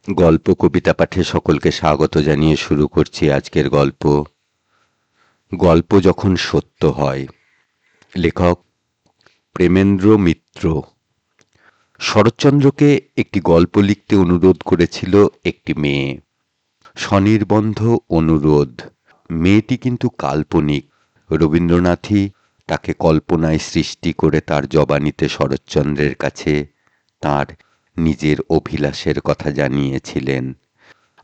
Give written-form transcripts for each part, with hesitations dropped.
গল্প কবিতা পাঠে সকলকে স্বাগত জানিয়ে শুরু করছি আজকের গল্প। গল্প যখন সত্য হয়। লেখক প্রেমেন্দ্র মিত্র। শরৎচন্দ্রকে একটি গল্প লিখতে অনুরোধ করেছিল একটি মেয়ে। স্বনির্বন্ধ অনুরোধ। মেয়েটি কিন্তু কাল্পনিক। রবীন্দ্রনাথই তাকে কল্পনায় সৃষ্টি করে তার জবানিতে শরৎচন্দ্রের কাছে তার নিজের অভিলাষের কথা জানিয়েছিলেন।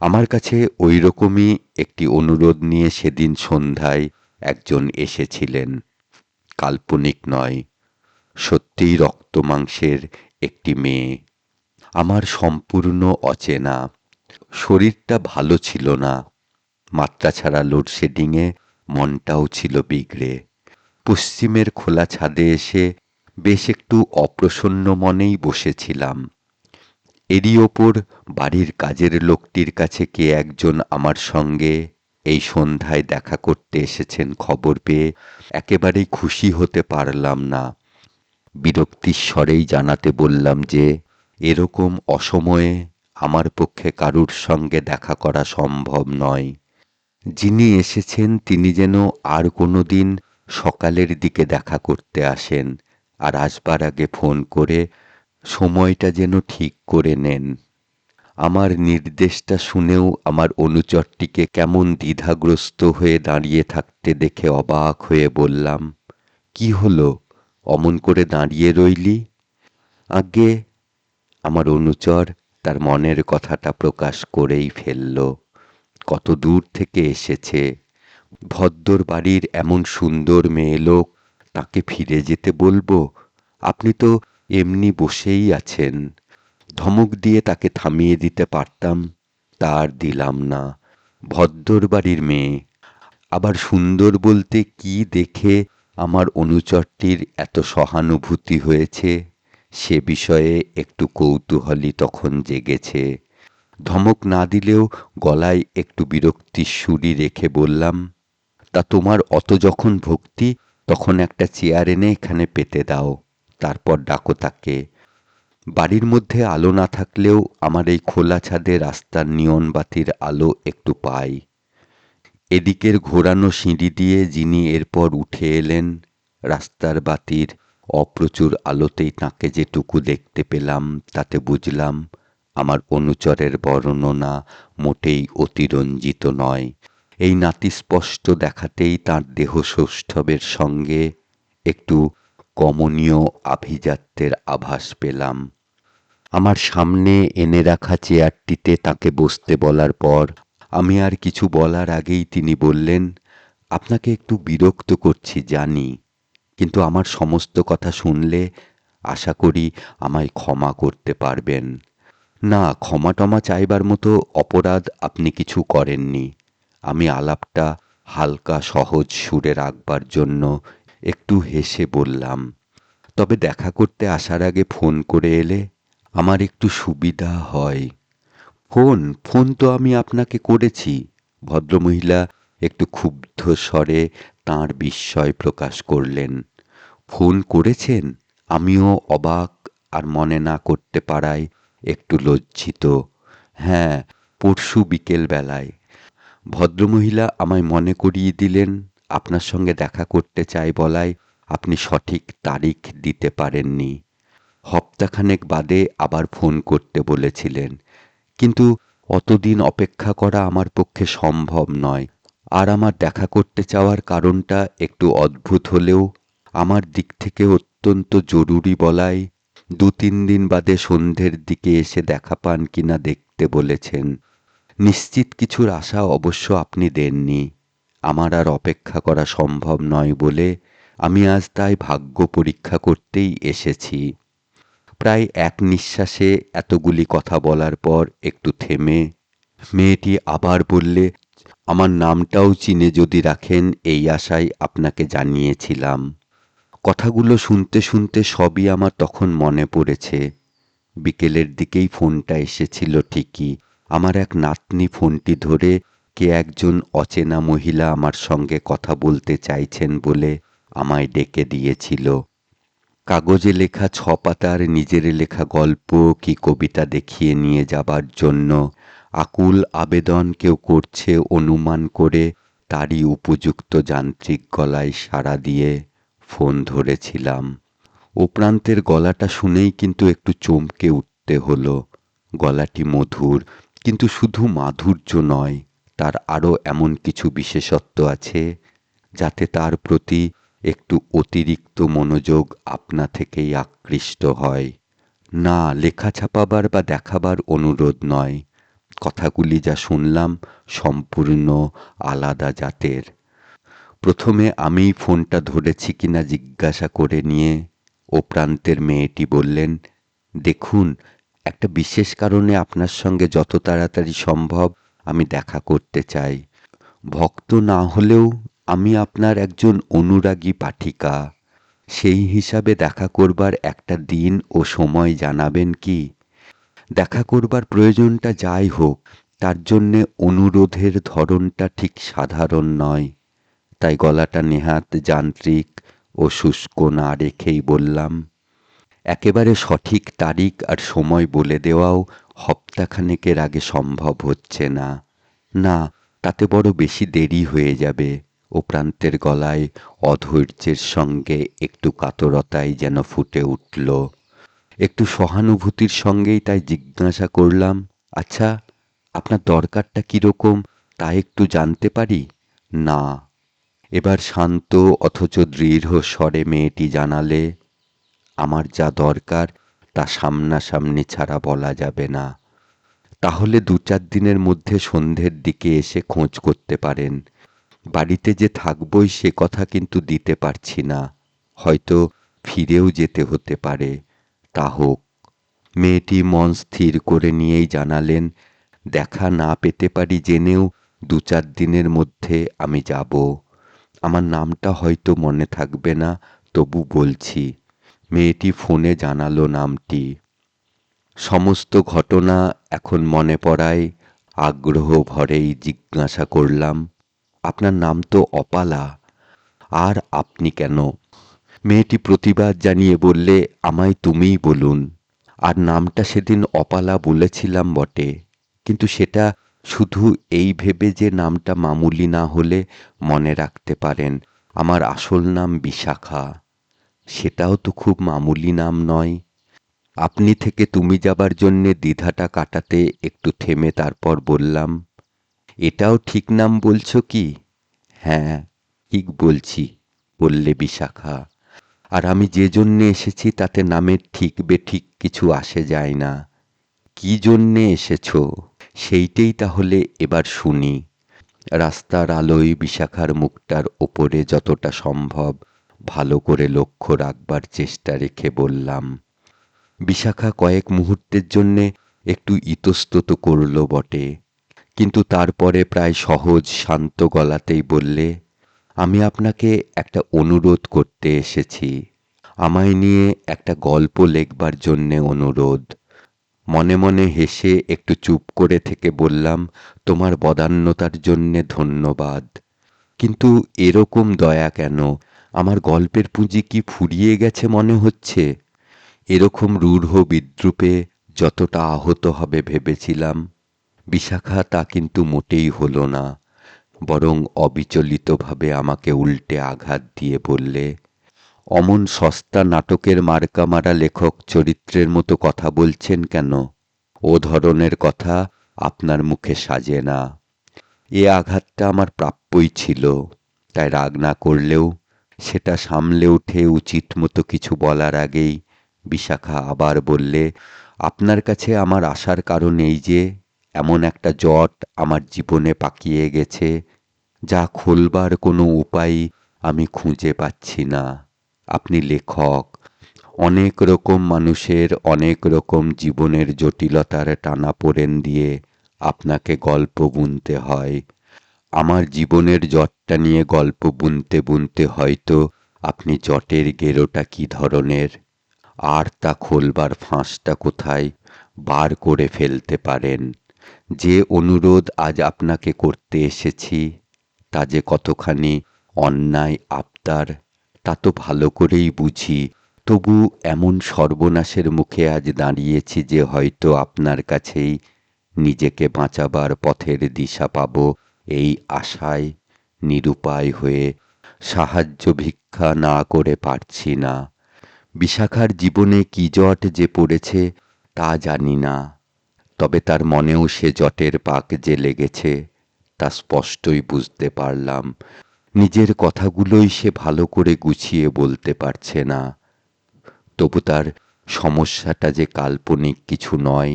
আমার কাছে ওই রকমই একটি অনুরোধ নিয়ে সেদিন সন্ধ্যায় একজন এসেছিলেন। কাল্পনিক নয়, সত্যিই রক্তমাংসের একটি মেয়ে। আমার সম্পূর্ণ অচেনা। শরীরটা ভালো ছিল না। মাত্রা ছাড়া লোডশেডিংয়ে মনটাও ছিল বিগড়ে। পশ্চিমের খোলা ছাদে এসে বেশ একটু অপ্রসন্ন মনেই বসেছিলাম। এরই ওপর বাড়ির কাজের লোকটির কাছে কে একজন আমার সঙ্গে এই সন্ধ্যায় দেখা করতে এসেছেন খবর পেয়ে একেবারেই খুশি হতে পারলাম না। বিরক্তির স্বরেই জানাতে বললাম যে এরকম অসময়ে আমার পক্ষে কারুর সঙ্গে দেখা করা সম্ভব নয়। যিনি এসেছেন তিনি যেন আর কোনো দিন সকালের দিকে দেখা করতে আসেন, আর আসবার আগে ফোন করে সময়টা যেন ঠিক করে নেন। আমার নির্দেশটা শুনেও আমার অনুচরটিকে কেমন দ্বিধাগ্রস্ত হয়ে দাঁড়িয়ে থাকতে দেখে অবাক হয়ে বললাম, কি হলো, অমন করে দাঁড়িয়ে রইলি? আজ্ঞে। আমার অনুচর তার মনের কথাটা প্রকাশ করেই ফেলল। কত দূর থেকে এসেছে। ভদ্দর বাড়ির এমন সুন্দর মেয়ে লোক, তাকে ফিরে যেতে বলবো? আপনি তো এমনি বসেই আছেন। ধমক দিয়ে তাকে থামিয়ে দিতে পারতাম, তা আর দিলাম না। ভদ্দর বাড়ির মেয়ে, আবার সুন্দর বলতে কি দেখে আমার অনুচরটির এত সহানুভূতি হয়েছে সে বিষয়ে একটু কৌতূহলী তখন জেগেছে। ধমক না দিলেও গলায় একটু বিরক্তির সুরি রেখে বললাম, তা তোমার অত যখন ভক্তি, তখন একটা চেয়ার এনে এখানে পেতে দাও, তারপর ডাকো তাকে। বাড়ির মধ্যে আলো না থাকলেও আমার এই খোলা ছাদে রাস্তার নিয়ন বাতির আলো একটু পাই। এদিকের ঘোরানো সিঁড়ি দিয়ে যিনি এরপর উঠে এলেন, রাস্তার বাতির অপ্রচুর আলোতেই তাঁকে যেটুকু দেখতে পেলাম তাতে বুঝলাম আমার অনুচরের বর্ণনা মোটেই অতিরঞ্জিত নয়। এই নাতিস্পষ্ট দেখাতেই তাঁর দেহসৌষ্ঠবের সঙ্গে একটু কমনীয় আভিজাত্যের আভাস পেলাম। আমার সামনে এনে রাখা চেয়ারটিতে তাকে বসতে বলার পর আমি আর কিছু বলার আগেই তিনি বললেন, আপনাকে একটু বিরক্ত করছি জানি, কিন্তু আমার সমস্ত কথা শুনলে আশা করি আমায় ক্ষমা করতে পারবেন। না, ক্ষমা টমা চাইবার মতো অপরাধ আপনি কিছু করেননি। আমি আলাপটা হালকা সহজ সুরে রাখবার জন্য একটু হেসে বললাম, তবে দেখা করতে আসার আগে ফোন করে এলে আমার একটু সুবিধা হয়। ফোন ফোন তো আমি আপনাকে করেছি। ভদ্রমহিলা একটু ক্ষুব্ধ স্বরে তাঁর বিস্ময় প্রকাশ করলেন। ফোন করেছেন? আমিও অবাক আর মনে না করতে পারায় একটু লজ্জিত। হ্যাঁ, পরশু বিকেল বেলায়। ভদ্রমহিলা আমায় মনে করিয়ে দিলেন আপনার সঙ্গে দেখা করতে চাই বলায় আপনি সঠিক তারিখ দিতে পারেননি। হপ্তাখানেক বাদে আবার ফোন করতে বলেছিলেন, কিন্তু অতদিন অপেক্ষা করা আমার পক্ষে সম্ভব নয়। আর আমার দেখা করতে চাওয়ার কারণটা একটু অদ্ভুত হলেও আমার দিক থেকে অত্যন্ত জরুরি বলায় 2-3 দিন বাদে সন্ধ্যের দিকে এসে দেখা পান কিনা দেখতে বলেছেন। নিশ্চিত কিছুর আশা অবশ্য আপনি দেননি। আমার আর অপেক্ষা করা সম্ভব নয় বলে আমি আজ তাই ভাগ্য পরীক্ষা করতেই এসেছি। প্রায় এক নিঃশ্বাসে এতগুলি কথা বলার পর একটু থেমে মেয়েটি আবার বললে, আমার নামটাও চিনে যদি রাখেন এই আশায় আপনাকে জানিয়েছিলাম। কথাগুলো শুনতে শুনতে সবই আমার তখন মনে পড়েছে। বিকেলের দিকেই ফোনটা এসেছিল ঠিকই। আমার এক নাতনি ফোনটি ধরে কে একজন অচেনা মহিলা আমার সঙ্গে কথা বলতে চাইছেন বলে আমায় ডেকে দিয়েছিল। কাগজে লেখা 6 পাতার নিজের লেখা গল্প কি কবিতা দেখিয়ে নিয়ে যাবার জন্য আকুল আবেদন কেউ করছে অনুমান করে তারই উপযুক্ত যান্ত্রিক গলায় সাড়া দিয়ে ফোন ধরেছিলাম। ও প্রান্তের গলাটা শুনেই কিন্তু একটু চমকে উঠতে হলো। গলাটি মধুর, কিন্তু শুধু মাধুর্য নয়, তার আরও এমন কিছু বিশেষত্ব আছে যাতে তার প্রতি একটু অতিরিক্ত মনোযোগ আপনা থেকেই আকৃষ্ট হয়। না, লেখা ছাপাবার বা দেখাবার অনুরোধ নয়, কথাগুলি যা শুনলাম সম্পূর্ণ আলাদা জাতের। প্রথমে আমিই ফোনটা ধরেছি কিনা জিজ্ঞাসা করে নিয়ে ও প্রান্তের মেয়েটি বললেন, দেখুন, একটা বিশেষ কারণে আপনার সঙ্গে যত তাড়াতাড়ি সম্ভব আমি দেখা করতে চাই। ভক্ত না হলেও আমি আপনার একজন অনুরাগী পাঠিকা। সেই হিসাবে দেখা করবার একটা দিন ও সময় জানাবেন কি? দেখা করবার প্রয়োজনটা যাই হোক, তার জন্যে অনুরোধের ধরনটা ঠিক সাধারণ নয়। তাই গলাটা নেহাত যান্ত্রিক ও শুষ্ক না রেখেই বললাম, একেবারে সঠিক তারিখ আর সময় বলে দেওয়াও হপ্তাখানেকের আগে সম্ভব হচ্ছে না। না, তাতে বড় বেশি দেরি হয়ে যাবে। ও প্রান্তের গলায় অধৈর্যের সঙ্গে একটু কাতরতাই যেন ফুটে উঠল। একটু সহানুভূতির সঙ্গেই তাই জিজ্ঞাসা করলাম, আচ্ছা, আপনার দরকারটা কীরকম তা একটু জানতে পারি? না। এবার শান্ত অথচ দৃঢ় স্বরে মেয়েটি জানালে, আমার যা দরকার তা সামনাসামনি ছাড়া বলা যাবে না। তাহলে 2-4 দিনের মধ্যে সন্ধ্যের দিকে এসে খোঁজ করতে পারেন। বাড়িতে যে থাকবই সে কথা কিন্তু দিতে পারছি না, হয়তো ফিরেও যেতে হতে পারে। তা হোক। মেয়েটি মন স্থির করে নিয়েই জানালেন, দেখা না পেতে পারি জেনেও 2-4 দিনের মধ্যে আমি যাব। আমার নামটা হয়তো মনে থাকবে না, তবু বলছি। মেয়েটি ফোনে জানালো নামটি। সমস্ত ঘটনা এখন মনে পড়ায় আগ্রহ ভরেই জিজ্ঞাসা করলাম, আপনার নাম তো অপালা, আর আপনি কেন? মেয়েটি প্রতিবাদ জানিয়ে বললে, আমায় তুমিই বলুন। আর নামটা সেদিন অপালা বলেছিলাম বটে, কিন্তু সেটা শুধু এই ভেবে যে নামটা মামুলি না হলে মনে রাখতে পারেন আমার আসল নাম বিশাখা। সেটাও তো খুব মামুলি নাম নয়। আপনি থেকে তুমি যাবার জন্যে দ্বিধাটা কাটাতে একটু থেমে তারপর বললাম, এটাও ঠিক নাম বলছো কি? হ্যাঁ, ঠিক বলছি, বললে বিশাখা। আর আমি যে জন্যে এসেছি তাতে নামের ঠিক বেঠিক কিছু আসে যায় না। কি জন্যে এসেছো সেইটেই তাহলে এবার শুনি। রাস্তার আলোয় বিশাখার মুখটার ওপরে যতটা সম্ভব ভালো করে লক্ষ্য রাখবার চেষ্টা রেখে বললাম। বিশাখা কয়েক মুহূর্তের জন্যে একটু ইতস্তত করল বটে, কিন্তু তারপরে প্রায় সহজ শান্ত গলাতেই বললে, আমি আপনাকে একটা অনুরোধ করতে এসেছি। আমায় নিয়ে একটা গল্প লেখবার জন্যে অনুরোধ। মনে মনে হেসে একটু চুপ করে থেকে বললাম, তোমার বদান্যতার জন্যে ধন্যবাদ, কিন্তু এরকম দয়া কেন? আমার গল্পের পুঁজি কি ফুরিয়ে গেছে মনে হচ্ছে? এরকম রূঢ় বিদ্রূপে যতটা আহত হবে ভেবেছিলাম, বিশাখা তা কিন্তু মোটেই হলো না। বরং অবিচলিতভাবে আমাকে উল্টে আঘাত দিয়ে বললে, অমন সস্তা নাটকের মার্কা মারা লেখক চরিত্রের মতো কথা বলছেন কেন? ও ধরনের কথা আপনার মুখে সাজে না। এ আঘাতটা আমার প্রাপ্যই ছিল, তাই রাগ না করলেও সেটা সামলে উঠে উচিত মতো কিছু বলার আগেই বিশাখা আবার বললে, আপনার কাছে আমার আসার কারণ এই যে এমন একটা জট আমার জীবনে পাকিয়ে গেছে যা খোলবার কোনো উপায় আমি খুঁজে পাচ্ছি না। আপনি লেখক, অনেক রকম মানুষের অনেক রকম জীবনের জটিলতার টানাপোড়েন দিয়ে আপনাকে গল্প বুনতে হয়। আমার জীবনের জটটা নিয়ে গল্প বুনতে বুনতে হয়তো আপনি জটের গেরোটা কী ধরনের আর তা খোলবার ফাঁসটা কোথায় বার করে ফেলতে পারেন। যে অনুরোধ আজ আপনাকে করতে এসেছি তা যে কতখানি অন্যায় আবদার তা তো ভালো করেই বুঝি, তবু এমন সর্বনাশের মুখে আজ দাঁড়িয়েছি যে হয়তো আপনার কাছেই নিজেকে বাঁচাবার পথের দিশা পাব, এই আশায় নিরুপায় হয়ে সাহায্য ভিক্ষা না করে পারছি না। বিশাখার জীবনে কি জট যে পড়েছে তা জানি না, তবে তার মনেও সে জটের পাক যে লেগেছে তা স্পষ্টই বুঝতে পারলাম। নিজের কথাগুলোই সে ভালো করে গুছিয়ে বলতে পারছে না। তবু তার সমস্যাটা যে কাল্পনিক কিছু নয়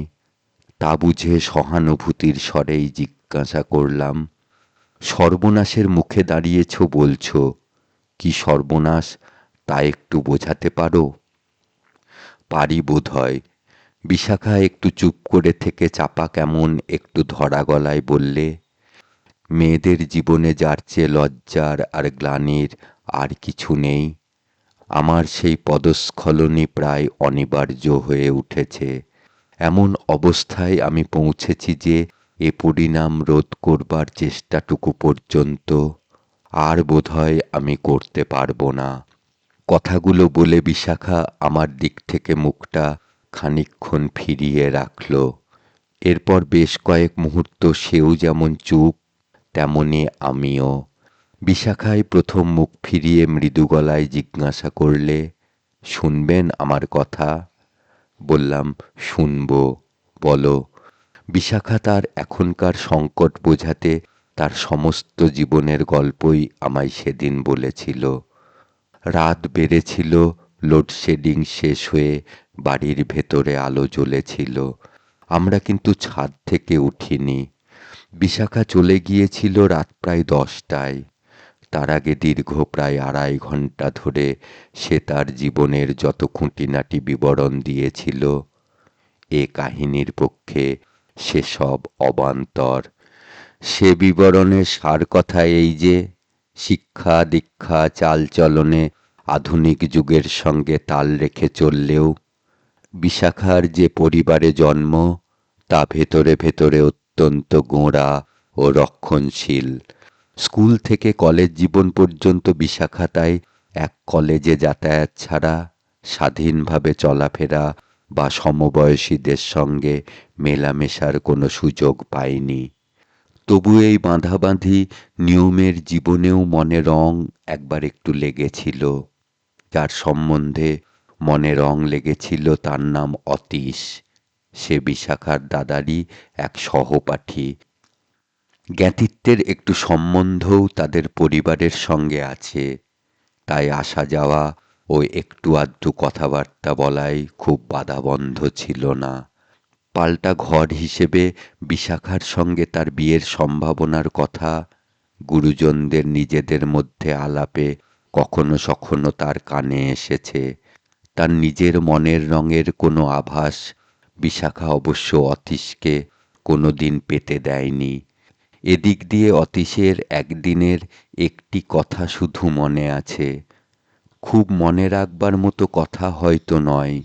তা বুঝে সহানুভূতির স্বরেই জিজ্ঞাসা করলাম, সর্বনাশের মুখে দাঁড়িয়েছ বলছ, কি সর্বনাশ তা একটু বোঝাতে পারো? পারি বোধহয়। বিশাখা একটু চুপ করে থেকে চাপা কেমন একটু ধরা গলায় বললে, মেয়েদের জীবনে যার চেয়ে লজ্জার আর গ্লানির আর কিছু নেই, আমার সেই পদস্খলনই প্রায় অনিবার্য হয়ে উঠেছে। এমন অবস্থায় আমি পৌঁছেছি যে এ পরিণাম রোধ করবার চেষ্টাটুকু পর্যন্ত আর বোধহয় আমি করতে পারবো না। কথাগুলো বলে বিশাখা আমার দিক থেকে মুখটা খানিকক্ষণ ফিরিয়ে রাখল। এরপর বেশ কয়েক মুহূর্ত সেও যেমন চুপ তেমনি আমিও। বিশাখাই প্রথম মুখ ফিরিয়ে মৃদু গলায় জিজ্ঞাসা করলে, শুনবেন আমার কথা? বললাম, শুনব, বলো। বিশাখা তার এখনকার সংকট বোঝাতে তার সমস্ত জীবনের গল্পই আমায় সেদিন বলেছিল। রাত বেড়েছিল, লোডশেডিং শেষ হয়ে বাড়ির ভেতরে আলো জ্বলেছিল, আমরা কিন্তু ছাদ থেকে উঠিনি। বিশাখা চলে গিয়েছিল রাত প্রায় 10টায়। তার আগে দীর্ঘ প্রায় 2.5 ঘন্টা ধরে সে তার জীবনের যত খুঁটিনাটি বিবরণ দিয়েছিল, এ কাহিনীর পক্ষে সে সব অবান্তর। সে বিবরণের সার কথা এই যে, শিক্ষা দীক্ষা চালচলনে আধুনিক যুগের সঙ্গে তাল রেখে চললেও বিশাখার যে পরিবারে জন্ম তা ভেতরে ভেতরে অত্যন্ত গোঁড়া ও রক্ষণশীল। স্কুল থেকে কলেজ জীবন পর্যন্ত বিশাখা তাই এক কলেজে যাতায়াত ছাড়া স্বাধীনভাবে চলাফেরা বা সমবয়সীদের সঙ্গে মেলামেশার কোনো সুযোগ পায়নি। তবু এই বাঁধাবাঁধি নিয়মের জীবনেও মনে রং একবার একটু লেগেছিল। যার সম্বন্ধে মনে রং লেগেছিল তার নাম অতীশ। সে বিশাখার দাদারই এক সহপাঠী। জ্ঞাতিত্বের একটু সম্বন্ধও তাদের পরিবারের সঙ্গে আছে, তাই আসা যাওয়া ও একটু আধটু কথাবার্তা বলাই খুব বাধাবন্ধ ছিল না। পাল্টা ঘর হিসেবে বিশাখার সঙ্গে তার বিয়ের সম্ভাবনার কথা গুরুজনদের নিজেদের মধ্যে আলাপে কখনো সখনো তার কানে এসেছে। তার নিজের মনের রঙের কোনো আভাস বিশাখা অবশ্য অতীশকে কোনো দিন পেতে দেয়নি। এদিক দিয়ে অতীশের একদিনের একটি কথা শুধু মনে আছে, খুব মনে রাখবার মতো কথা হয়তো নয়,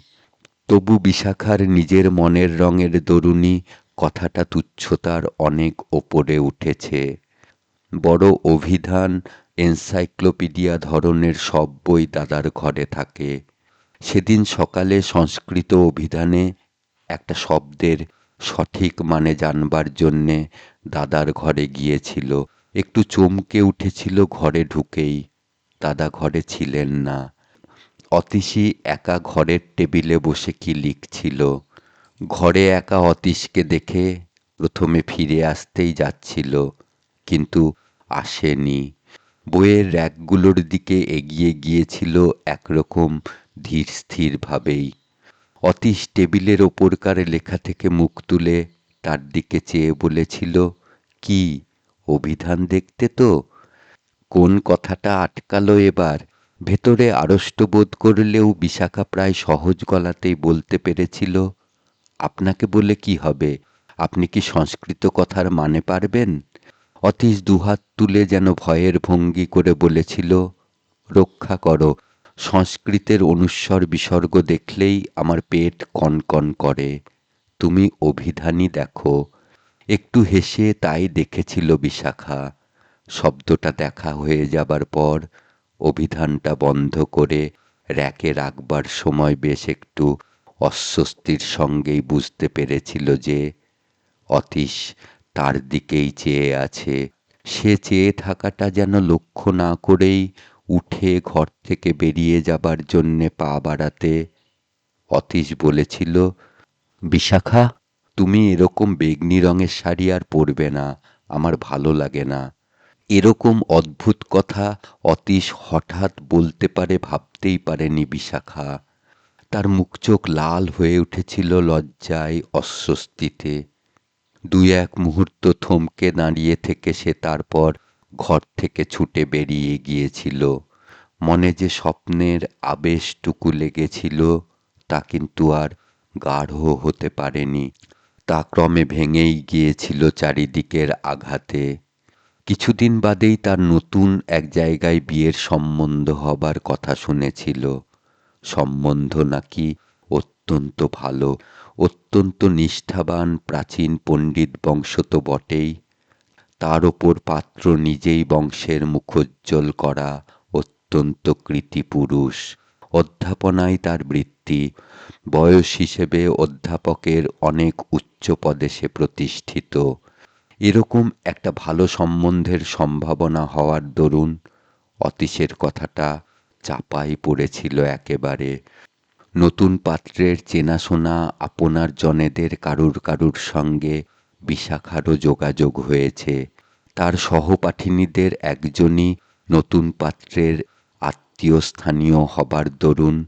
তবু বিশাখার নিজের মনের রঙের দরুনি কথাটা তুচ্ছতার অনেক ওপরে উঠেছে। বড় অভিধান এনসাইক্লোপিডিয়া ধরনের সব বই দাদার ঘরে থাকে। সেদিন সকালে সংস্কৃত অভিধানে একটা শব্দের সঠিক মানে জানবার জন্যে দাদার ঘরে গিয়েছিল। একটু চমকে উঠেছিল ঘরে ঢুকেই। দাদা ঘরে ছিলেন না। অতীশী একা ঘরের টেবিলে বসে কি লিখছিল। ঘরে একা অতীশকে দেখে প্রথমে ফিরে আসতেই যাচ্ছিল, কিন্তু আসেনি। বইয়ের র্যাকগুলোর দিকে এগিয়ে গিয়েছিল একরকম ধীর স্থির ভাবেই। অতীশ টেবিলের ওপরকার লেখা থেকে মুখ তুলে তার দিকে চেয়ে বলেছিল, কি অভিধান দেখতে তো? কোন কথাটা আটকালো এবার? ভেতরে আড়ষ্ট বোধ করলেও বিশাখা প্রায় সহজ গলাতেই বলতে পেরেছিল, আপনাকে বলে কি হবে, আপনি কি সংস্কৃত কথার মানে পারবেন? অতীশ দুহাত তুলে যেন ভয়ের ভঙ্গি করে বলেছিল, রক্ষা করো, সংস্কৃতের অনুস্বর বিসর্গ দেখলেই আমার পেট কনকন করে, তুমি অভিধানই দেখো। একটু হেসে তাই দেখেছিল বিশাখা। শব্দটা দেখা হয়ে যাবার পর অভিধানটা বন্ধ করে র্যাকে রাখবার সময় বেশ একটু অস্বস্তির সঙ্গেই বুঝতে পেরেছিল যে অতীশ তার দিকেই চেয়ে আছে। সে চেয়ে থাকাটা যেন লক্ষ্য না করেই উঠে ঘর থেকে বেরিয়ে যাবার জন্যে পা বাড়াতে অতীশ বলেছিল, বিশাখা, তুমি এরকম বেগনি রঙের শাড়ি আর পরবে না, আমার ভালো লাগে না। এরকম অদ্ভুত কথা অতীশ হঠাৎ বলতে পারে ভাবতেই পারেনি বিশাখা। তার মুখ চোখ লাল হয়ে উঠেছিল লজ্জায়, অস্বস্তিতে। দুই এক মুহূর্ত থমকে দাঁড়িয়ে থেকে সে তারপর ঘর থেকে ছুটে বেরিয়ে গিয়েছিল। মনে যে স্বপ্নের আবেশটুকু লেগেছিল তা কিন্তু আর গাঢ় হতে পারেনি, তা ক্রমে ভেঙেই গিয়েছিল চারিদিকের আঘাতে। কিছুদিন বাদেই তার নতুন এক জায়গায় বিয়ের সম্বন্ধ হবার কথা শুনেছিল। সম্বন্ধ নাকি অত্যন্ত ভালো, অত্যন্ত নিষ্ঠাবান প্রাচীন পণ্ডিত বংশ তো বটেই, তার ওপর পাত্র নিজেই বংশের মুখোজ্জ্বল করা অত্যন্ত কৃতী পুরুষ। অধ্যাপনায় তার বৃত্তি, বয়স হিসেবে অধ্যাপকের অনেক উচ্চ পদে সে প্রতিষ্ঠিত। এরকম একটা ভালো সম্বন্ধের সম্ভাবনা হওয়ার দরুন অতীশের কথাটা চাপাই পড়েছিল একেবারে। নতুন পাত্রের চেনাশোনা আপনার জনেদের কারুর কারুর সঙ্গে বিশাখারও যোগাযোগ হয়েছে। তার সহপাঠিনীদের একজনই নতুন পাত্রের আত্মীয় স্থানীয় হবার দরুন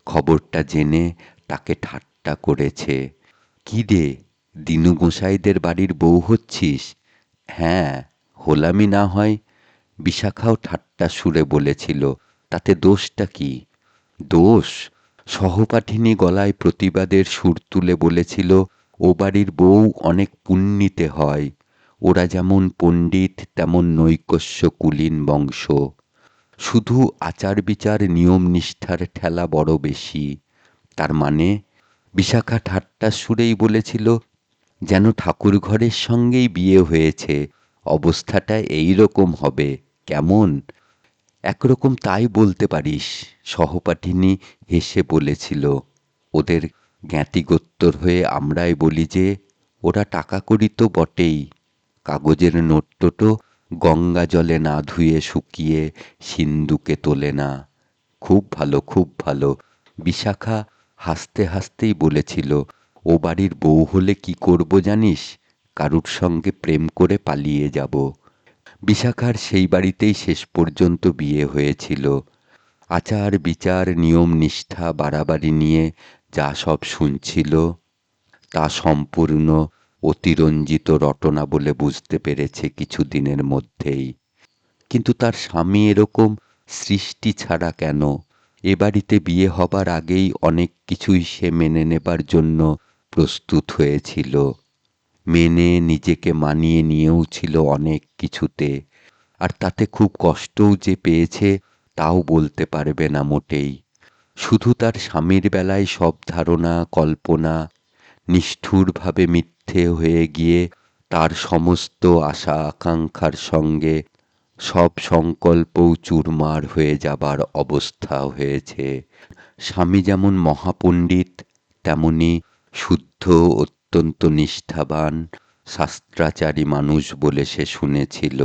খবরটা জেনে তাকে ঠাট্টা করেছে। কী রে, দিনু গোসাইদের বাড়ির বউ হচ্ছিস? হ্যাঁ, হলামি না হয়। বিশাখাও ঠাট্টা সুরে বলেছিল, তাতে দোষটা কি? দোষ? সহপাঠিনী গলায় প্রতিবাদের সুর তুলে বলেছিল, ও বাড়ির বউ অনেক পুণ্যিতে হয়, ওরা যেমন পণ্ডিত তেমন নৈকস্য কুলীন বংশ, শুধু আচার বিচার নিয়ম নিষ্ঠার ঠেলা বড় বেশি। তার মানে? বিশাখা ঠাট্টার সুরেই বলেছিল, যেন ঠাকুর ঘরের সঙ্গেই বিয়ে হয়েছে, অবস্থাটা এই রকম হবে, কেমন? একরকম তাই বলতে পারিস, সহপাঠিনী হেসে বলেছিল। ওদের জ্ঞাতিগোত্তর হয়ে আমরাই বলি যে, ওরা টাকা কড়ি তো বটেই, কাগজের নোটটোটো গঙ্গা জলে না ধুয়ে শুকিয়ে সিন্দুকে তোলে না। খুব ভালো, খুব ভালো। বিশাখা হাসতে হাসতেই বলেছিল, ও বাড়ির বউ হলে কি করব জানিস? কারুর সঙ্গে প্রেম করে পালিয়ে যাব। বিশাখার সেই বাড়িতেই শেষ পর্যন্ত বিয়ে হয়েছিল। আচার বিচার নিয়ম নিষ্ঠা বাড়াবাড়ি নিয়ে যা সব শুনছিল তা সম্পূর্ণ অতিরঞ্জিত রটনা বলে বুঝতে পেরেছে কিছুদিনের মধ্যেই। কিন্তু তার স্বামী এরকম সৃষ্টি ছাড়া কেন? এ বাড়িতে বিয়ে হবার আগেই অনেক কিছুই সে মেনে নেবার জন্য প্রস্তুত হয়েছিল। মেনে নিজেকে মানিয়ে নিয়েও ছিল অনেক কিছুতে, আর তাতে খুব কষ্টও যে পেয়েছে তাও বলতে পারবে না মোটেই। শুধু তার স্বামীর বেলায় সব ধারণা কল্পনা নিষ্ঠুরভাবে মিথ্যে হয়ে গিয়ে তার সমস্ত আশা আকাঙ্ক্ষার সঙ্গে সব সংকল্পও চুরমার হয়ে যাবার অবস্থা হয়েছে। স্বামী যেমন মহাপণ্ডিত তেমনি শুদ্ধ অত্যন্ত নিষ্ঠাবান শাস্ত্রাচারী মানুষ বলে সে শুনেছিল।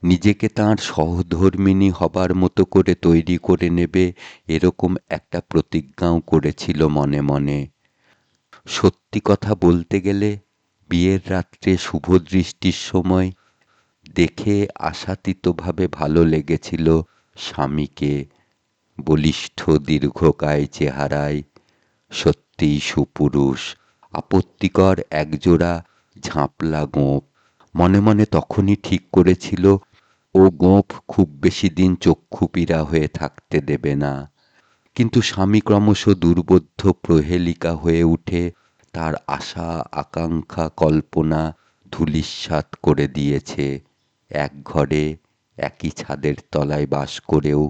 নিজেকে তাঁর সহধর্মিণী হবার মতো করে তৈরি করে নেবে এরকম একটা প্রতিজ্ঞাও করেছিল মনে মনে। সত্যি কথা বলতে গেলে বিয়ের রাত্রে শুভদৃষ্টির সময় দেখে আশাতীতভাবে ভালো লেগেছিল স্বামীকে। বলিষ্ঠ দীর্ঘকায় চেহারায়, সত্যিই সুপুরুষ, আপত্তিকর একজোড়া ঝাঁপলা গোঁফ। মনে মনে তখনই ঠিক করেছিল ও গোঁফ খুব বেশি দিন চক্ষুপীড়া হয়ে থাকতে দেবে না। কিন্তু স্বামী ক্রমশ দুর্বোধ্য প্রহেলিকা হয়ে উঠে তার আশা আকাঙ্ক্ষা কল্পনা ধূলিসাৎ করে দিয়েছে। এক ঘরে একই ছাদের তলায় বাস করেও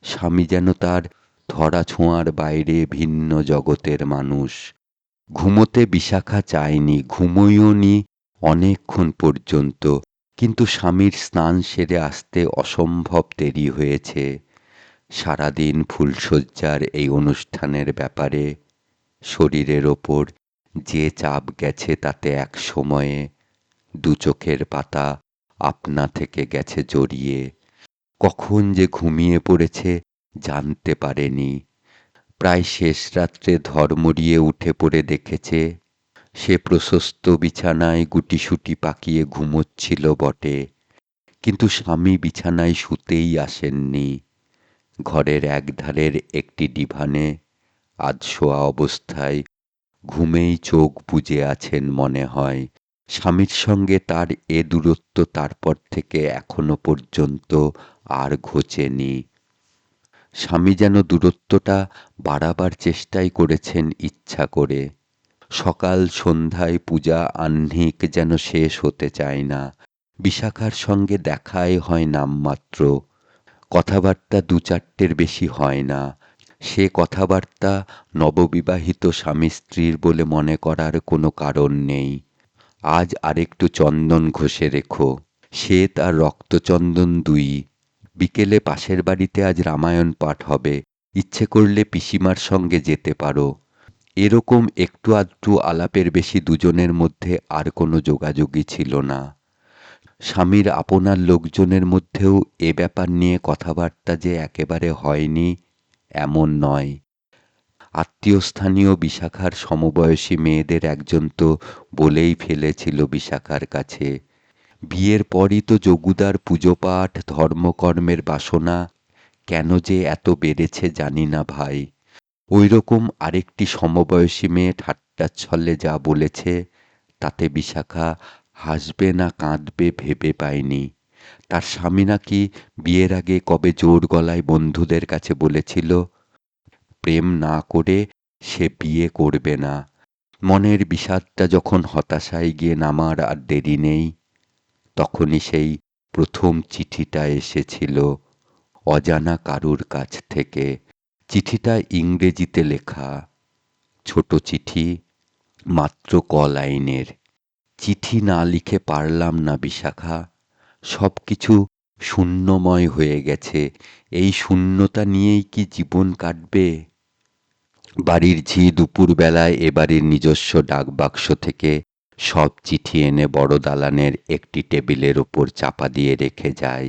স্বামী যেন তার ধরাছোঁয়ার বাইরে ভিন্ন জগতের মানুষ। ঘুমোতে বিশাখা চায়নি, ঘুমোয়ওনি অনেকক্ষণ পর্যন্ত, কিন্তু স্বামীর স্নান সেরে আসতে অসম্ভব দেরি হয়েছে। সারাদিন ফুলশয্যার এই অনুষ্ঠানের ব্যাপারে শরীরের ওপর যে চাপ গেছে তাতে এক সময়ে দু চোখের পাতা আপনা থেকে গেছে জড়িয়ে। কখন যে ঘুমিয়ে পড়েছে জানতে পারেনি। প্রায় শেষ রাত্রে ধড়মড়িয়ে উঠে পড়ে দেখেছে সে প্রশস্ত বিছানায় গুটিসুটি পাকিয়ে ঘুমোচ্ছিল বটে, কিন্তু স্বামী বিছানায় শুতেই আসেননি। ঘরের একধারের একটি ডিভানে আধশোয়া অবস্থায় ঘুমেই চোখ বুজে আছেন মনে হয়। স্বামীর সঙ্গে তার এ দূরত্ব তারপর থেকে এখনো পর্যন্ত আর ঘোচেনি। স্বামী যেন দূরত্বটা বাড়াবার চেষ্টাই করেছেন ইচ্ছা করে। সকাল সন্ধ্যায় পূজা আহ্নিক যেন শেষ হতে চায় না। বিশাখার সঙ্গে দেখাই হয় নামমাত্র, কথাবার্তা দু চারটের বেশি হয় না। সে কথাবার্তা নববিবাহিত স্বামী স্ত্রীর বলে মনে করার কোনো কারণ নেই। আজ আরেকটু চন্দন ঘষে রেখো, সে তার রক্তচন্দন দুই। বিকেলে পাশের বাড়িতে আজ রামায়ণ পাঠ হবে, ইচ্ছে করলে পিসিমার সঙ্গে যেতে পারো। এরকম একটু আধটু আলাপের বেশি দুজনের মধ্যে আর কোনো যোগাযোগই ছিল না। স্বামীর আপনার লোকজনের মধ্যেও এ ব্যাপার নিয়ে কথাবার্তা যে একেবারে হয়নি এমন নয়। আত্মীয়স্থানীয় বিশাখার সমবয়সী মেয়েদের একজন তো বলেই ফেলেছিল বিশাখার কাছে, বিয়ের পরই তো যোগুদার পুজোপাঠ ধর্মকর্মের বাসনা কেন যে এত বেড়েছে জানি না ভাই। ওই রকম আরেকটি সমবয়সী মেয়ে ঠাট্টাচ্ছলে যা বলেছে তাতে বিশাখা হাসবে না কাঁদবে ভেবে পায়নি। তার স্বামী নাকি বিয়ের আগে কবে জোর গলায় বন্ধুদের কাছে বলেছিল প্রেম না করে সে বিয়ে করবে না। মনের বিষাদটা যখন হতাশায় গিয়ে নামার আর দেরি নেই, তখনই সেই প্রথম চিঠিটা এসেছিল অজানা কারুর কাছ থেকে। চিঠিটা ইংরেজিতে লেখা, ছোট চিঠি, মাত্র লাইনের। চিঠি না লিখে পারলাম না বিশাখা, সব কিছু শূন্যময় হয়ে গেছে। এই শূন্যতা নিয়েই কি জীবন কাটবে? বাড়ির ঝি দুপুরবেলায় এ বাড়ির নিজস্ব ডাকবাক্স থেকে সব চিঠি এনে বড় দালানের একটি টেবিলের ওপর চাপা দিয়ে রেখে যায়।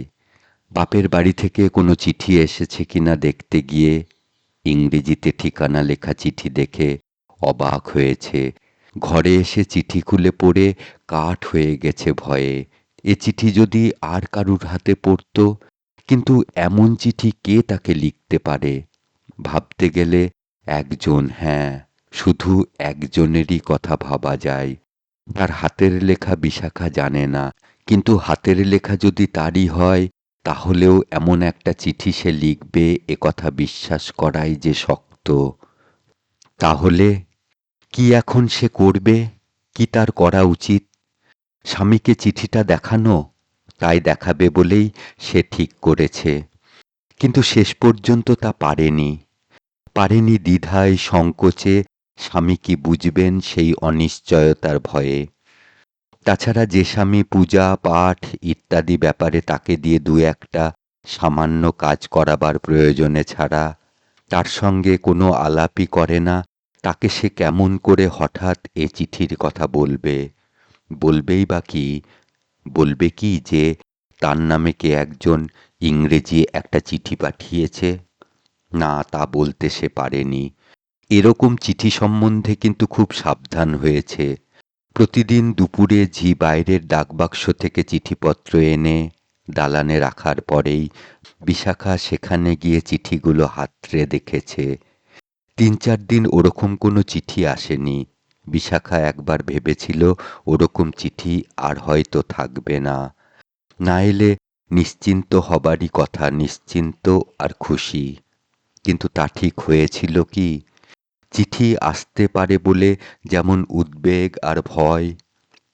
বাপের বাড়ি থেকে কোনো চিঠি এসেছে কিনা দেখতে গিয়ে ইংরেজিতে ঠিকানা লেখা চিঠি দেখে অবাক হয়েছে। ঘরে এসে চিঠি খুলে পড়ে কাঠ হয়ে গেছে ভয়ে। এ চিঠি যদি আর কারুর হাতে পড়ত, কিন্তু এমন চিঠি কে তাকে লিখতে পারে? ভাবতে গেলে একজন, হ্যাঁ, শুধু একজনেরই কথা ভাবা যায়। তার হাতের লেখা বিশাখা জানে না, কিন্তু হাতের লেখা যদি তারই হয় তাহলেও এমন একটা চিঠি সে লিখবে এ কথা বিশ্বাস করাই যে শক্ত। তাহলে কি এখন সে করবে? কি তার করা উচিত? স্বামীকে চিঠিটা দেখানো? তাই দেখাবে বলেই সে ঠিক করেছে, কিন্তু শেষ পর্যন্ত তা পারেনি দ্বিধায় সংকোচে। স্বামী কি বুঝবেন সেই অনিশ্চয়তার ভয়ে? তাছাড়া যে স্বামী পূজা পাঠ ইত্যাদি ব্যাপারে তাকে দিয়ে দু একটা সামান্য কাজ করাবার প্রয়োজনে ছাড়া তার সঙ্গে কোনো আলাপই করে না, তাকে সে কেমন করে হঠাৎ এ চিঠির কথা বলবে? বলবেই বা কি? বলবে কি যে তার নামে কে একজন ইংরেজি একটা চিঠি পাঠিয়েছে? না, তা বলতে সে পারেনি। এরকম চিঠি সম্বন্ধে কিন্তু খুব সাবধান হয়েছে। প্রতিদিন দুপুরে ঝি বাইরের ডাকবাক্স থেকে চিঠিপত্র এনে দালানে রাখার পরেই বিশাখা সেখানে গিয়ে চিঠিগুলো হাতড়ে দেখেছে। ৩-৪ দিন ওরকম কোনো চিঠি আসেনি। বিশাখা একবার ভেবেছিল ওরকম চিঠি আর হয়তো থাকবে না। না এলে নিশ্চিন্ত হবারই কথা, নিশ্চিন্ত আর খুশি। কিন্তু তা ঠিক হয়েছিল কি? চিঠি আসতে পারে বলে যেমন উদ্বেগ আর ভয়,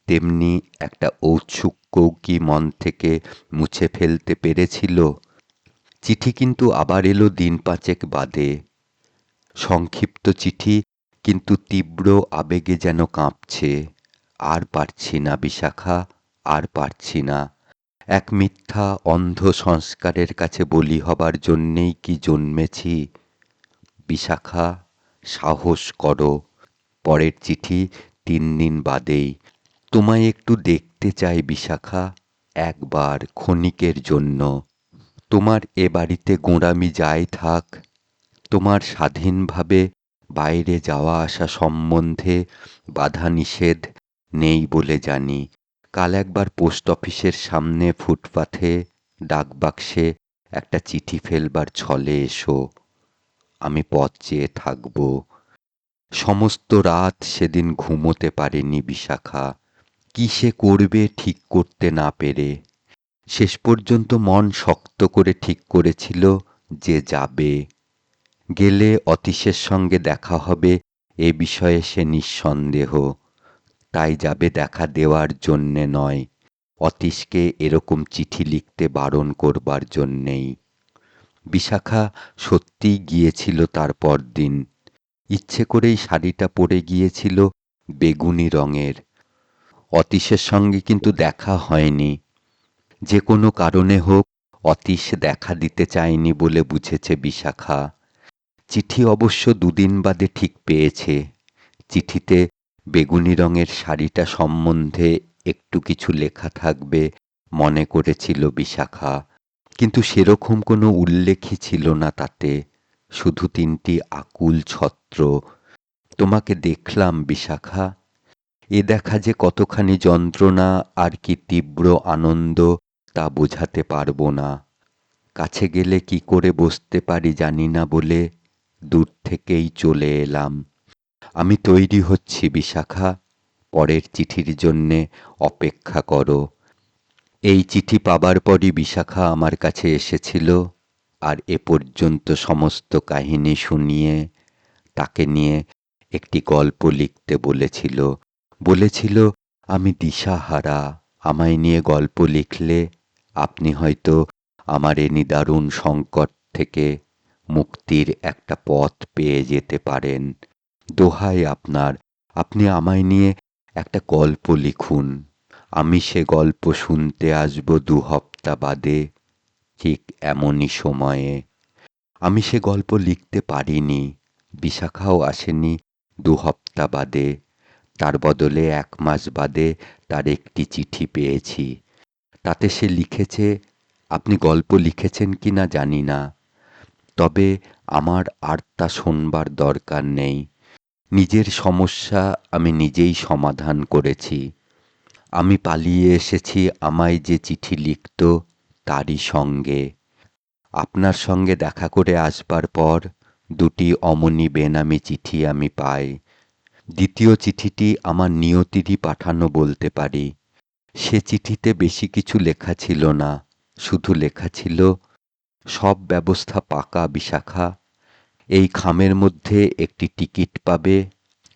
তেমনি একটা ঔৎসুক্যও কি মন থেকে মুছে ফেলতে পেরেছিল? চিঠি কিন্তু আবার এলো দিন ৫ বাদে। সংক্ষিপ্ত চিঠি, কিন্তু তীব্র আবেগে যেন কাঁপছে। আর পারছি না বিশাখা, আর পারছি না। এক মিথ্যা অন্ধ সংস্কারের কাছে বলি হবার জন্যেই কি জন্মেছি? বিশাখা, সাহস করো। পরের চিঠি 3 দিন বাদেই। তোমায় একটু দেখতে চাই বিশাখা, একবার ক্ষণিকের জন্য। তোমার এ বাড়িতে গোঁড়ামি যাই থাক, তোমার স্বাধীনভাবে বাইরে যাওয়া আসা সম্বন্ধে বাধা নিষেধ নেই বলে জানি। কাল একবার পোস্ট অফিসের সামনে ফুটপাথে ডাকবাক্সে একটা চিঠি ফেলবার ছলে এসো। আমি পথ চেয়ে থাকব। সমস্ত রাত সেদিন ঘুমোতে পারেনি বিশাখা, কি সে করবে ঠিক করতে না পেরে। শেষ পর্যন্ত মন শক্ত করে ঠিক করেছিল যে যাবে। গেলে অতীশের সঙ্গে দেখা হবে এ বিষয়ে সে নিঃসন্দেহ। তাই যাবে দেখা দেওয়ার জন্যে নয়, অতীশকে এরকম চিঠি লিখতে বারণ করবার জন্যেই। বিশাখা সত্যিই গিয়েছিল তার পরদিন। ইচ্ছে করেই শাড়িটা পরে গিয়েছিল বেগুনি রঙের। অতীশের সঙ্গে কিন্তু দেখা হয়নি। যে কোনো কারণে হোক অতীশ দেখা দিতে চায়নি বলে বুঝেছে বিশাখা। চিঠি অবশ্য 2 দিন বাদে ঠিক পেয়েছে। চিঠিতে বেগুনি রঙের শাড়িটা সম্বন্ধে একটু কিছু লেখা থাকবে মনে করেছিল বিশাখা, কিন্তু সেরকম কোনো উল্লেখই ছিল না তাতে। শুধু 3টি আকুল ছত্র। তোমাকে দেখলাম বিশাখা। এ দেখা যে কতখানি যন্ত্রণা আর কি তীব্র আনন্দ তা বোঝাতে পারবো না। কাছে গেলে কি করে বসতে পারি জানি না বলে দূর থেকেই চলে এলাম। আমি তৈরি হচ্ছি বিশাখা, পরের চিঠির জন্যে অপেক্ষা করো। এই চিঠি পাবার পরই বিশাখা আমার কাছে এসেছিল আর এ পর্যন্ত সমস্ত কাহিনী শুনিয়ে তাকে নিয়ে একটি গল্প লিখতে বলেছিল। বলেছিল আমি দিশাহারা, আমায় নিয়ে গল্প লিখলে আপনি হয়তো আমার এ নিদারুণ সংকট থেকে মুক্তির একটা পথ পেয়ে যেতে পারেন। দোহাই আপনার, আপনি আমায় নিয়ে একটা গল্প লিখুন। আমি সে গল্প শুনতে আসব 2 হপ্তা বাদে, ঠিক এমনই সময়ে। আমি সে গল্প লিখতে পারিনি। বিশাখাও আসেনি 2 হপ্তা বাদে। তার বদলে 1 মাস বাদে তার একটি চিঠি পেয়েছি। তাতে সে লিখেছে, আপনি গল্প লিখেছেন কি না জানি না, তবে আমার আর তা শোনবার দরকার নেই। নিজের সমস্যা আমি নিজেই সমাধান করেছি। আমি পালিয়ে এসেছি আমায় যে চিঠি লিখত তারই সঙ্গে। আপনার সঙ্গে দেখা করে আসবার পর 2টি অমনি বেনামি চিঠি আমি পাই। দ্বিতীয় চিঠিটি আমার নিয়তিরই পাঠানো বলতে পারি। সে চিঠিতে বেশি কিছু লেখা ছিল না, শুধু লেখা ছিল, সব ব্যবস্থা পাকা বিশাখা। এই খামের মধ্যে একটি টিকিট পাবে।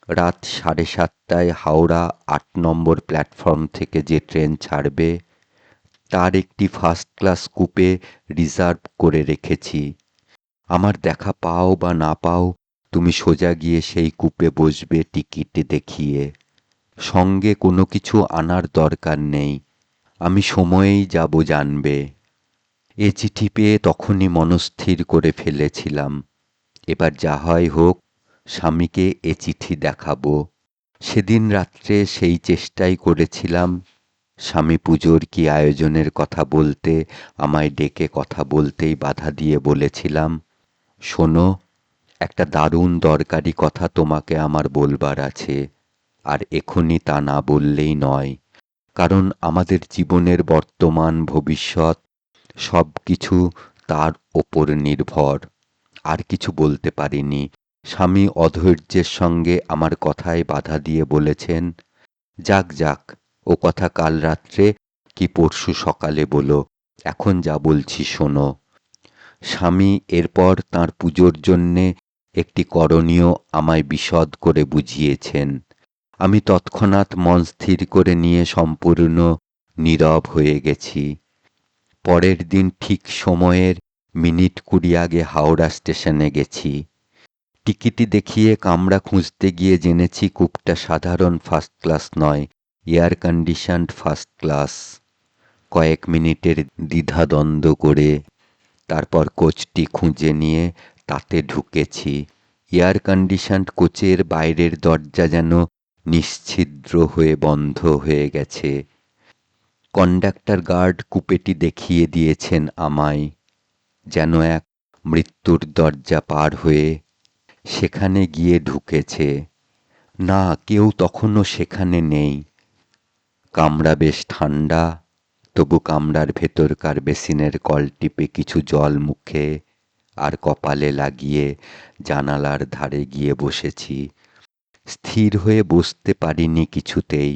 রাত 7:30টায় হাওড়া 8 নম্বর প্ল্যাটফর্ম থেকে যে ট্রেন ছাড়বে তার একটি ফার্স্ট ক্লাস কুপে রিজার্ভ করে রেখেছি। আমার দেখা পাও বা না পাও, তুমি সোজা গিয়ে সেই কুপে বসবে টিকিট দেখিয়ে। সঙ্গে কোনো কিছু আনার দরকার নেই, আমি সময়েই যাব জানবে। এ চিঠি পেয়ে তখনই মনস্থির করে ফেলেছিলাম, এবার যা হয় হোক, স্বামীকে এ চিঠি দেখাবো। সেদিন রাত্রে সেই চেষ্টাই করেছিলাম। স্বামী পুজোর কি আয়োজনের কথা বলতে আমায় ডেকে কথা বলতেই বাধা দিয়ে বলেছিলাম, শোনো, একটা দারুণ দরকারি কথা তোমাকে আমার বলবার আছে, আর এখনই তা না বললেই নয়। কারণ আমাদের জীবনের বর্তমান ভবিষ্যৎ সব কিছু তার ওপর নির্ভর। আর কিছু বলতে পারিনি। স্বামী অধৈর্যের সঙ্গে আমার কথায় বাধা দিয়ে বলেছেন, যাক যাক, ও কথা কাল রাত্রে কি পরশু সকালে বলো, এখন যা বলছি শোনো। স্বামী এরপর তাঁর পুজোর জন্যে একটি করণীয় আমায় বিশদ করে বুঝিয়েছেন। আমি তৎক্ষণাৎ মন স্থির করে নিয়ে সম্পূর্ণ নীরব হয়ে গেছি। পরের দিন ঠিক সময়ের মিনিট 20 আগে হাওড়া স্টেশনে গেছি। টিকিটি দেখিয়ে কামরা খুঁজতে গিয়ে জেনেছি কূপটা সাধারণ ফার্স্ট ক্লাস নয়, এয়ার কন্ডিশনড ফার্স্ট ক্লাস। কয়েক মিনিটের দ্বিধাদ্বন্দ্ব করে তারপর কোচটি খুঁজে নিয়ে তাতে ঢুকেছি। এয়ার কন্ডিশনড কোচের বাইরের দরজা যেন নিশ্ছিদ্র হয়ে বন্ধ হয়ে গেছে। কন্ডাক্টর গার্ড কুপেটি দেখিয়ে দিয়েছেন আমায়, যেন এক মৃত্যুর দরজা পার হয়ে সেখানে গিয়ে ঢুকেছে। না, কেউ তখনও সেখানে নেই। কামরা বেশ ঠান্ডা, তবু কামরার ভেতরকার বেসিনের কল টিপে কিছু জল মুখে আর কপালে লাগিয়ে জানালার ধারে গিয়ে বসেছি। স্থির হয়ে বসতে পারিনি কিছুতেই।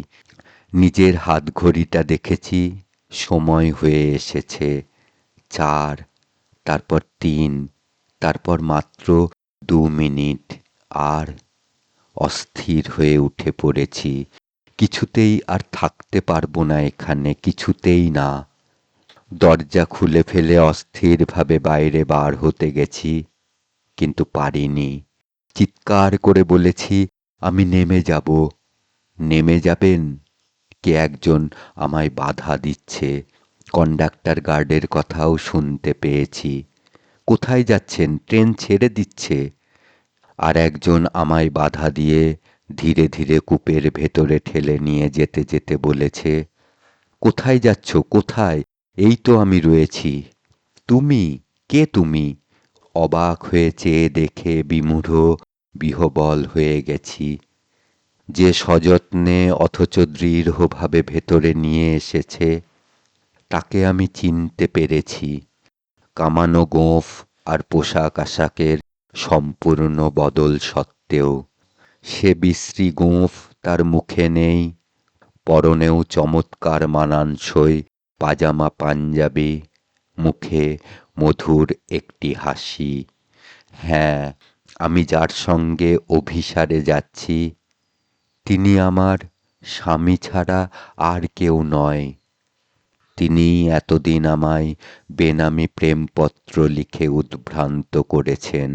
নিজের হাতঘড়িটা দেখেছি, সময় হয়ে এসেছে 4, তারপর 3, তারপর মাত্র 2 মিনিট। আর অস্থির হয়ে উঠে পড়েছি। কিছুতেই আর থাকতে পারবো না এখানে, কিছুতেই না। দরজা খুলে ফেলে অস্থিরভাবে বাইরে বার হতে গেছি, কিন্তু পারিনি। চিৎকার করে বলেছি, আমি নেমে যাব। নেমে যাবেন? কে একজন আমায় বাধা দিচ্ছে। কন্ডাক্টর গার্ডের কথাও শুনতে পেয়েছি। কোথায় যাচ্ছেন? ট্রেন ছেড়ে দিচ্ছে। আর একজন আমায় বাধা দিয়ে ধীরে ধীরে কূপের ভেতরে ঠেলে নিয়ে যেতে যেতে বলেছে, কোথায় যাচ্ছ, কোথায়? এই তো আমি রয়েছি। তুমি? কে তুমি? অবাক হয়ে চেয়ে দেখে বিমূঢ় বিহ্বল হয়ে গেছি। যে সযত্নে অথচ দৃঢ়ভাবে ভেতরে নিয়ে এসেছে, তাকে আমি চিনতে পেরেছি। কামানো গোঁফ আর পোশাক আশাকের সম্পূর্ণ বদল সত্ত্বেও সে বিশ্রী গোঁফ তার মুখে নেই। পরনেও চমৎকার মানানসই পাজামা পাঞ্জাবি, মুখে মধুর একটি হাসি। হ্যাঁ, আমি যার সঙ্গে অভিসারে যাচ্ছি, তিনি আমার স্বামী ছাড়া আর কেউ নয়। তিনিই এতদিন আমায় বেনামি প্রেমপত্র লিখে উদ্ভ্রান্ত করেছেন।